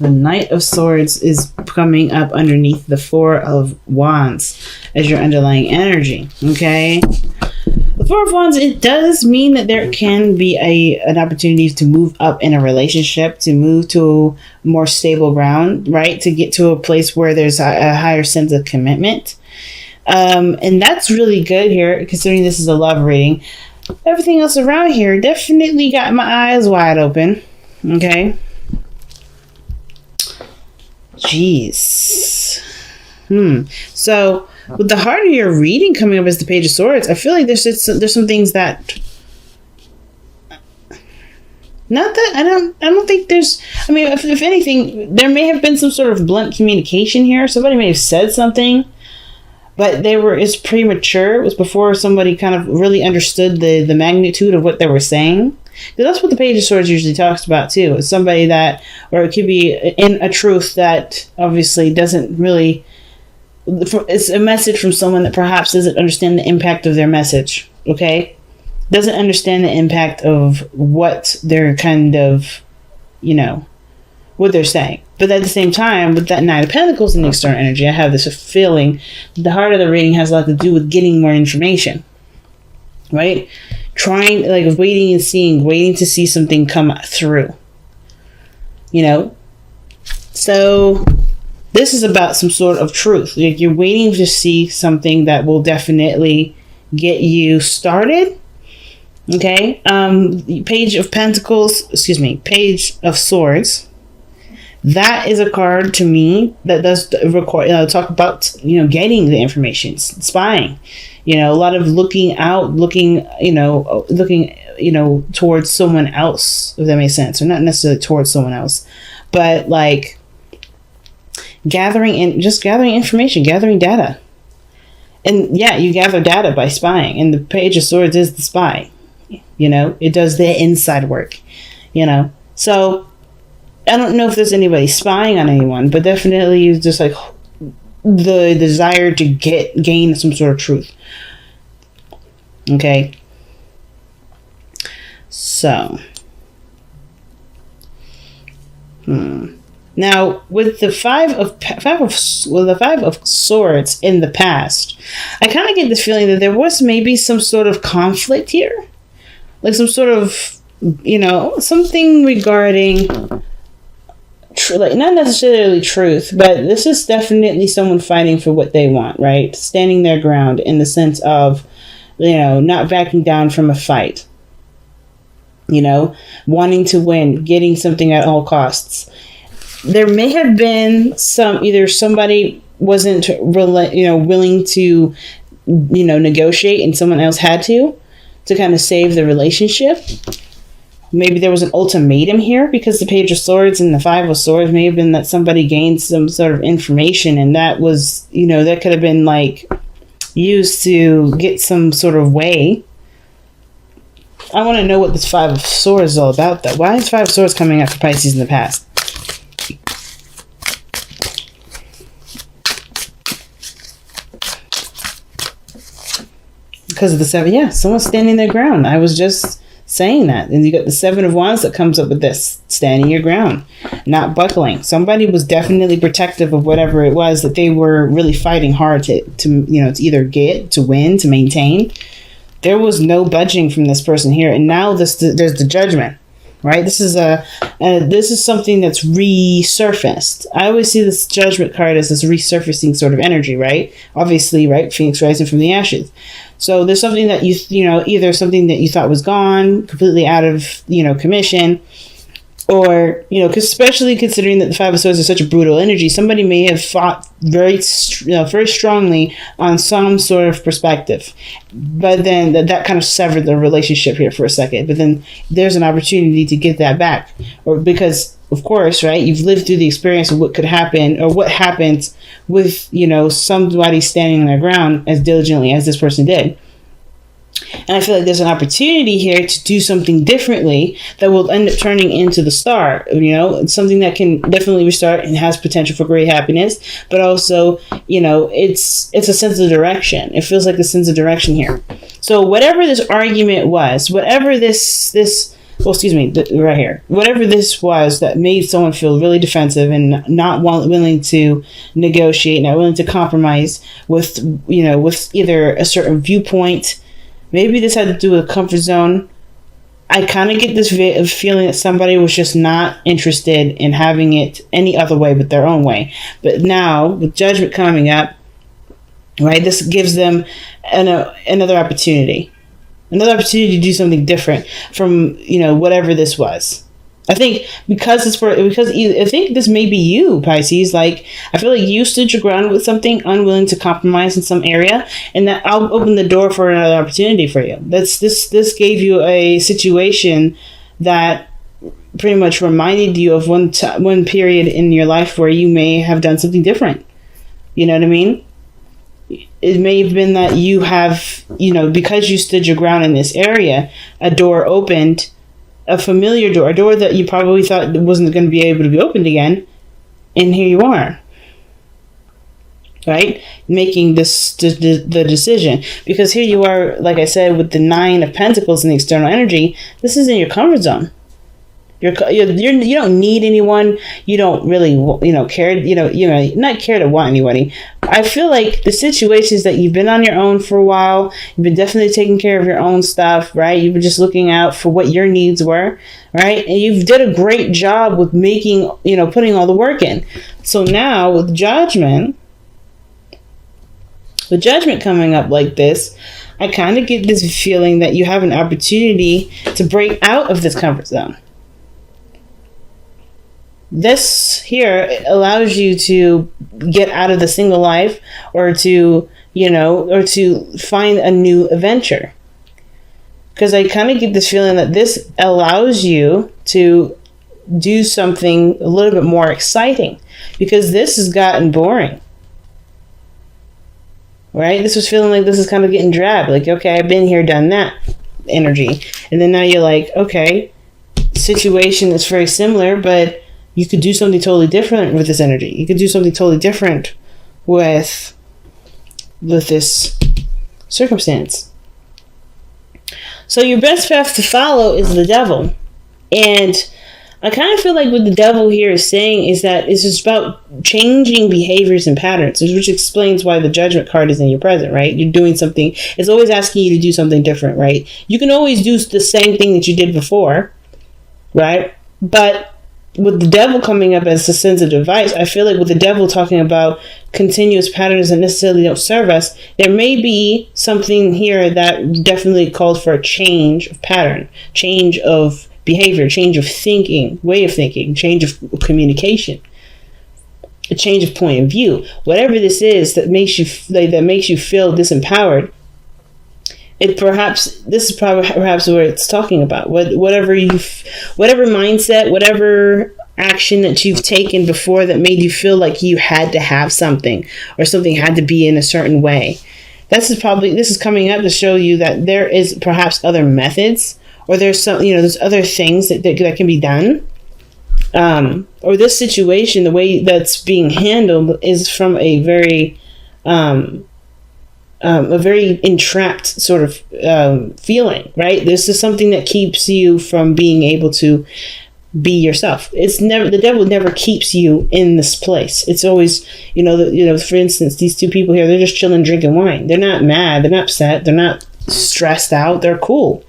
The Knight of Swords is coming up underneath the Four of Wands as your underlying energy. Okay. The Four of Wands, it does mean that there can be an opportunity to move up in a relationship, to move to more stable ground, right? To get to a place where there's a higher sense of commitment. And that's really good here, considering this is a love reading. Everything else around here definitely got my eyes wide open. Okay. Jeez. So with the heart of your reading coming up as the Page of Swords, I feel like there's some things that, not that I don't think there's, I mean, if anything, there may have been some sort of blunt communication here. Somebody may have said something, but it's premature. It was before somebody kind of really understood the magnitude of what they were saying. Because that's what the Page of Swords usually talks about too. It's somebody that, or it could be in a truth that obviously doesn't really, it's a message from someone that perhaps doesn't understand the impact of their message. Okay? Doesn't understand the impact of what they're kind of, what they're saying. But at the same time, with that Nine of Pentacles in the external energy, I have this feeling the heart of the reading has a lot to do with getting more information. Right? Trying, like, waiting to see something come through. So this is about some sort of truth. Like, you're waiting to see something that will definitely get you started. Okay. Page of Pentacles, Page of Swords. That is a card to me that does require, talk about, getting the information, spying, a lot of looking out, looking towards someone else, if that makes sense, or not necessarily towards someone else, but like gathering information, gathering data. And yeah, you gather data by spying, and the Page of Swords is the spy. It does the inside work, so I don't know if there's anybody spying on anyone, but definitely it's just like the desire to gain some sort of truth. Okay. So. Now, with the five of Swords in the past, I kind of get the feeling that there was maybe some sort of conflict here, like some sort of, something regarding. Like, not necessarily truth, but this is definitely someone fighting for what they want, right? Standing their ground in the sense of, not backing down from a fight, wanting to win, getting something at all costs. There may have been either somebody wasn't willing to, negotiate, and someone else had to kind of save the relationship. Maybe there was an ultimatum here, because the Page of Swords and the Five of Swords may have been that somebody gained some sort of information, and that was, that could have been like used to get some sort of way. I want to know what this Five of Swords is all about, though. Why is Five of Swords coming up for Pisces in the past? Because of the Seven. Yeah, someone's standing their ground. I was just saying that. And you got the Seven of Wands that comes up with this, standing your ground, not buckling. Somebody was definitely protective of whatever it was that they were really fighting hard to either get, to win, to maintain. There was no budging from this person here. And now there's the Judgment, right? This is something that's resurfaced. I always see this Judgment card as this resurfacing sort of energy, right? Obviously, right? Phoenix rising from the ashes. So there's something that either something that you thought was gone, completely out of, commission, or, especially considering that the Five of Swords is such a brutal energy, somebody may have fought very strongly on some sort of perspective. But then that kind of severed the relationship here for a second. But then there's an opportunity to get that back. Or because, of course, right, you've lived through the experience of what could happen, or what happens with, somebody standing on their ground as diligently as this person did. And I feel like there's an opportunity here to do something differently that will end up turning into the Star. It's something that can definitely restart and has potential for great happiness, but also, it's a sense of direction. It feels like a sense of direction here. So whatever this argument was, whatever this well, excuse me, right here, whatever this was that made someone feel really defensive and not willing to negotiate, not willing to compromise with, with either a certain viewpoint. Maybe this had to do with comfort zone. I kind of get this feeling that somebody was just not interested in having it any other way but their own way. But now, with judgment coming up, right, this gives them another opportunity. Another opportunity to do something different from, whatever this was. I think because I think this may be you, Pisces. Like, I feel like you stood your ground with something, unwilling to compromise in some area, and that I'll open the door for another opportunity for you. This gave you a situation that pretty much reminded you of one period in your life where you may have done something different. You know what I mean? It may have been that you have, because you stood your ground in this area, a door opened, a familiar door, a door that you probably thought wasn't going to be able to be opened again, and here you are, right? Making the decision. Because here you are, like I said, with the 9 of Pentacles in the external energy, this is in your comfort zone. You don't need anyone. You don't really, care. Not care to want anybody. I feel like the situations that you've been on your own for a while, you've been definitely taking care of your own stuff, right? You've been just looking out for what your needs were, right? And you've did a great job with making, putting all the work in. So now with judgment coming up like this, I kind of get this feeling that you have an opportunity to break out of this comfort zone. This here allows you to get out of the single life, or to find a new adventure. Because I kind of get this feeling that this allows you to do something a little bit more exciting, because this has gotten boring. Right? This was feeling like this is kind of getting drab. Like, okay, I've been here, done that energy. And then now you're like, okay, situation is very similar, but you could do something totally different with this energy. You could do something totally different with this circumstance. So your best path to follow is the devil. And I kind of feel like what the devil here is saying is that it's just about changing behaviors and patterns, which explains why the judgment card is in your present, right? You're doing something. It's always asking you to do something different, right? You can always do the same thing that you did before, right? But with the devil coming up as a sensitive device, I feel like with the devil talking about continuous patterns that necessarily don't serve us, there may be something here that definitely calls for a change of pattern, change of behavior, change of thinking, way of thinking, change of communication, a change of point of view. Whatever this is that makes you feel disempowered, this is perhaps what it's talking about. Whatever mindset, whatever action that you've taken before that made you feel like you had to have something, or something had to be in a certain way. This is coming up to show you that there is perhaps other methods, or there's other things that can be done. Or this situation, the way that's being handled is from a very entrapped sort of feeling, right? This is something that keeps you from being able to be yourself. The devil never keeps you in this place. It's always, for instance, these two people here, they're just chilling, drinking wine. They're not mad. They're not upset. They're not stressed out. They're cool.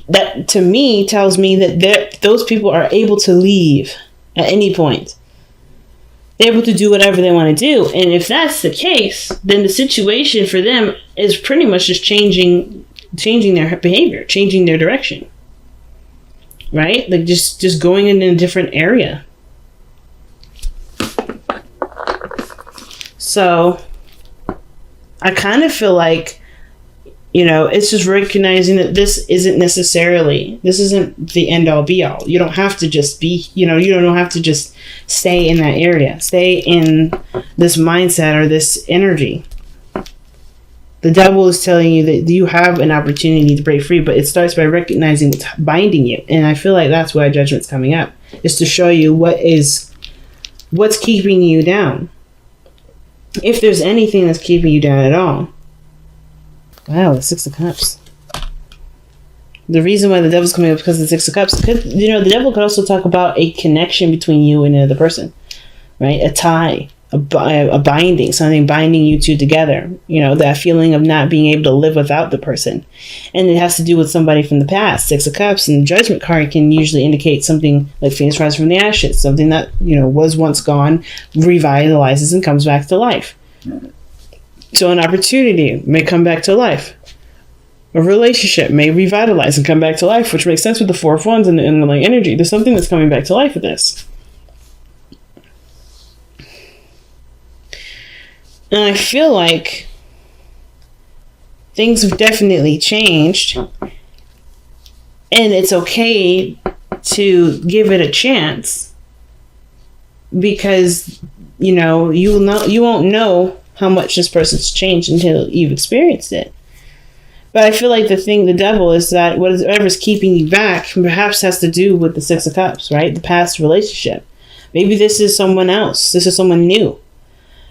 That to me tells me that those people are able to leave at any point. They're able to do whatever they want to do. And if that's the case, then the situation for them is pretty much just changing their behavior, changing their direction. Right? Like just going in a different area. So I kind of feel like, it's just recognizing that this isn't the end all be all. You don't have to just be, you don't have to just stay in that area. Stay in this mindset or this energy. The devil is telling you that you have an opportunity to break free, but it starts by recognizing what's binding you. And I feel like that's why judgment's coming up, is to show you what's keeping you down. If there's anything that's keeping you down at all. Wow, the 6 of Cups. The reason why the devil's coming up is because of the Six of Cups. The devil could also talk about a connection between you and another person, right? A tie, a binding, something binding you two together. That feeling of not being able to live without the person. And it has to do with somebody from the past. Six of Cups and the Judgment card can usually indicate something like Phoenix rising from the ashes, something that, was once gone, revitalizes and comes back to life. So an opportunity may come back to life. A relationship may revitalize and come back to life, which makes sense with the Four of Wands and the energy. There's something that's coming back to life with this. And I feel like things have definitely changed. And it's okay to give it a chance. Because, you won't know how much this person's changed until you've experienced it. But I feel like the devil is that whatever's keeping you back perhaps has to do with the Six of Cups, right? The past relationship. Maybe this is someone else. This is someone new.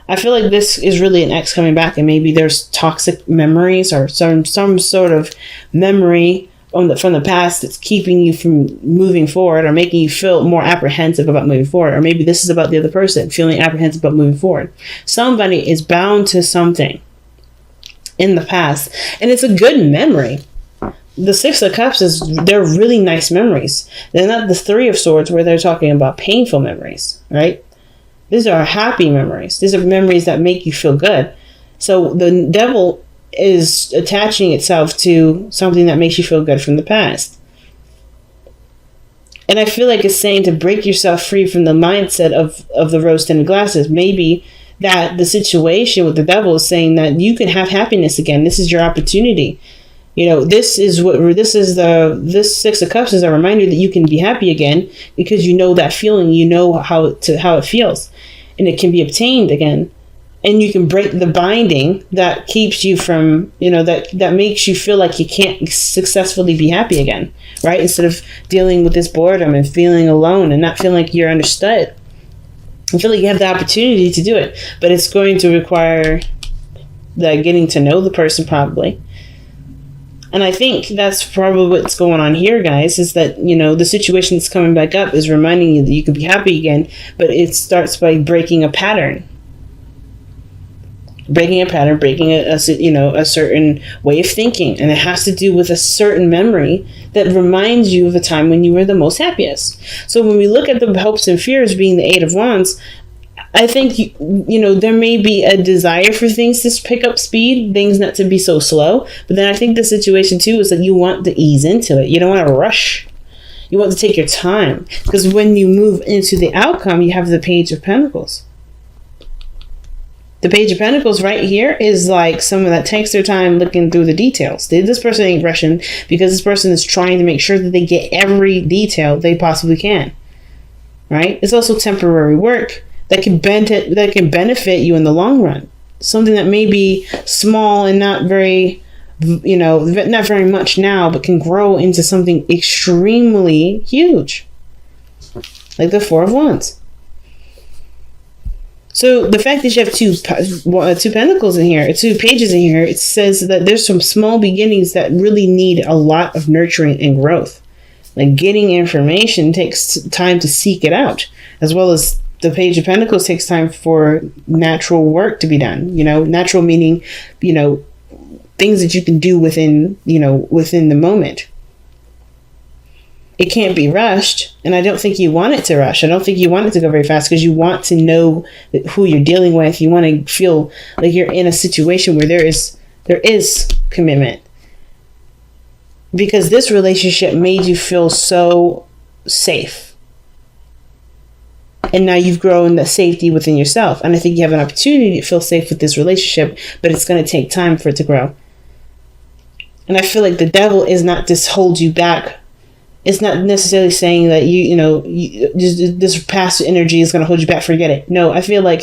I feel like this is really an ex coming back, and maybe there's toxic memories or some sort of memory from the past that's keeping you from moving forward or making you feel more apprehensive about moving forward. Or maybe this is about the other person feeling apprehensive about moving forward. Somebody is bound to something in the past, and it's a good memory. The Six of Cups they're really nice memories. They're not the Three of Swords where they're talking about painful memories, right? These are happy memories. These are memories that make you feel good. So the devil is attaching itself to something that makes you feel good from the past. And I feel like it's saying to break yourself free from the mindset of the rose-tinted glasses. Maybe that the situation with the devil is saying that you can have happiness again. This is your opportunity. This Six of Cups is a reminder that you can be happy again because you know that feeling, how it feels, and it can be obtained again, and you can break the binding that keeps you from, that makes you feel like you can't successfully be happy again, right? Instead of dealing with this boredom and feeling alone and not feeling like you're understood. I feel like you have the opportunity to do it, but it's going to require that getting to know the person probably. And I think that's probably what's going on here, guys, is that, the situation that's coming back up is reminding you that you can be happy again, but it starts by breaking a pattern. Breaking a certain way of thinking. And it has to do with a certain memory that reminds you of a time when you were the most happiest. So when we look at the hopes and fears being the Eight of Wands, I think, there may be a desire for things to pick up speed, things not to be so slow. But then I think the situation, too, is that you want to ease into it. You don't want to rush. You want to take your time. Because when you move into the outcome, you have the Page of Pentacles. The Page of Pentacles right here is like someone that takes their time looking through the details. This person ain't rushing because this person is trying to make sure that they get every detail they possibly can. Right? It's also temporary work that can benefit you in the long run. Something that may be small and not very, not very much now, but can grow into something extremely huge. Like the Four of Wands. So the fact that you have two pentacles in here, two pages in here, it says that there's some small beginnings that really need a lot of nurturing and growth. Like getting information takes time to seek it out, as well as the Page of Pentacles takes time for natural work to be done. Natural meaning, things that you can do within the moment. It can't be rushed, and I don't think you want it to rush. I don't think you want it to go very fast because you want to know who you're dealing with. You want to feel like you're in a situation where there is commitment. Because this relationship made you feel so safe. And now you've grown the safety within yourself. And I think you have an opportunity to feel safe with this relationship, but it's going to take time for it to grow. And I feel like the devil is not to hold you back. It's not necessarily saying that this past energy is going to hold you back. Forget it. No, I feel like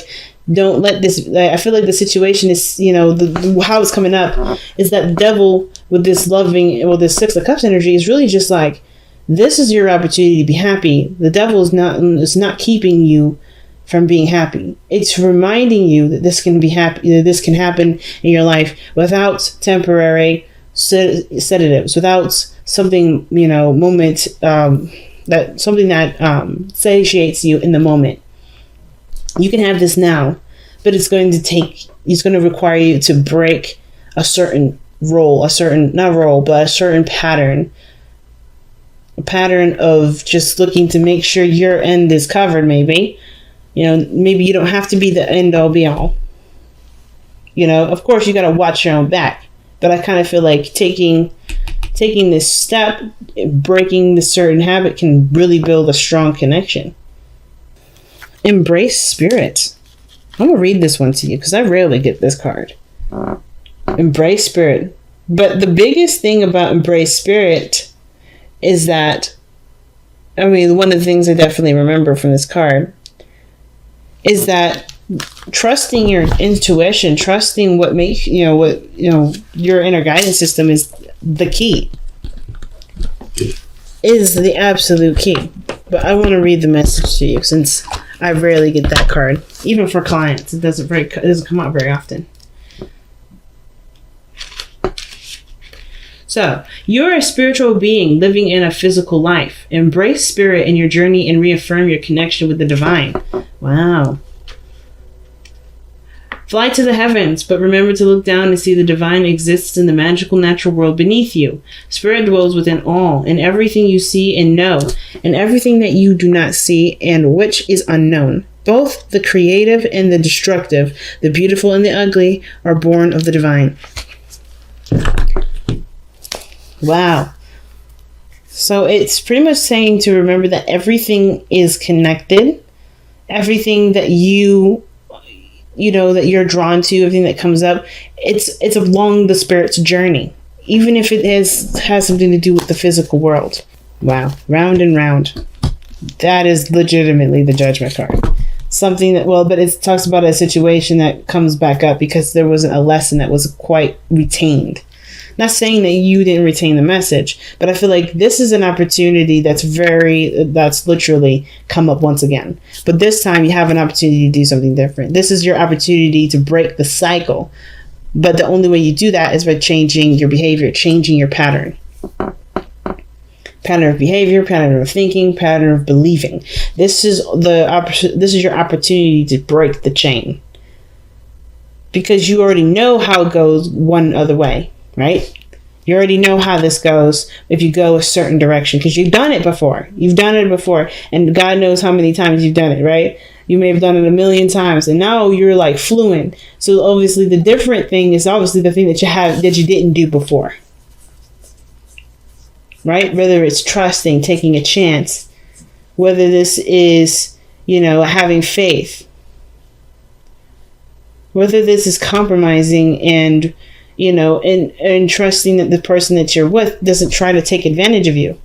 don't let this. I feel like the situation is, how it's coming up is that the devil with this this Six of Cups energy is really just like, this is your opportunity to be happy. The devil is not keeping you from being happy. It's reminding you that this can be happy. That this can happen in your life without temporary sedatives, without something, moment, that something that satiates you in the moment. You can have this now, but it's going to require you to break a certain role, a certain pattern. A pattern of just looking to make sure your end is covered, maybe. Maybe you don't have to be the end all be all. Of course you got to watch your own back. But I kind of feel like taking this step, breaking this certain habit can really build a strong connection. Embrace spirit. I'm going to read this one to you because I rarely get this card. Embrace spirit. But the biggest thing about embrace spirit is that, one of the things I definitely remember from this card is that trusting your intuition, trusting what makes, your inner guidance system is the key. Is the absolute key. But I want to read the message to you since I rarely get that card. Even for clients, it doesn't come out very often. So, you're a spiritual being living in a physical life. Embrace spirit in your journey and reaffirm your connection with the divine. Wow. Fly to the heavens, but remember to look down and see the divine exists in the magical natural world beneath you. Spirit dwells within all, in everything you see and know, and everything that you do not see and which is unknown. Both the creative and the destructive, the beautiful and the ugly, are born of the divine. Wow. So it's pretty much saying to remember that everything is connected. Everything that that you're drawn to, everything that comes up, it's along the spirit's journey, even if it has something to do with the physical world. Wow. Round and round. That is legitimately the judgment card. Something that, but it talks about a situation that comes back up because there wasn't a lesson that was quite retained. Not saying that you didn't retain the message, but I feel like this is an opportunity that's literally come up once again. But this time you have an opportunity to do something different. This is your opportunity to break the cycle. But the only way you do that is by changing your behavior, changing your pattern. Pattern of behavior, pattern of thinking, pattern of believing. This is your opportunity to break the chain. Because you already know how it goes one other way. Right? You already know how this goes if you go a certain direction because you've done it before. And God knows how many times you've done it, right? You may have done it 1,000,000 times and now you're like fluent. So obviously the different thing is obviously the thing that you didn't do before. Right? Whether it's trusting, taking a chance, whether this is, having faith, whether this is compromising and and trusting that the person that you're with doesn't try to take advantage of you.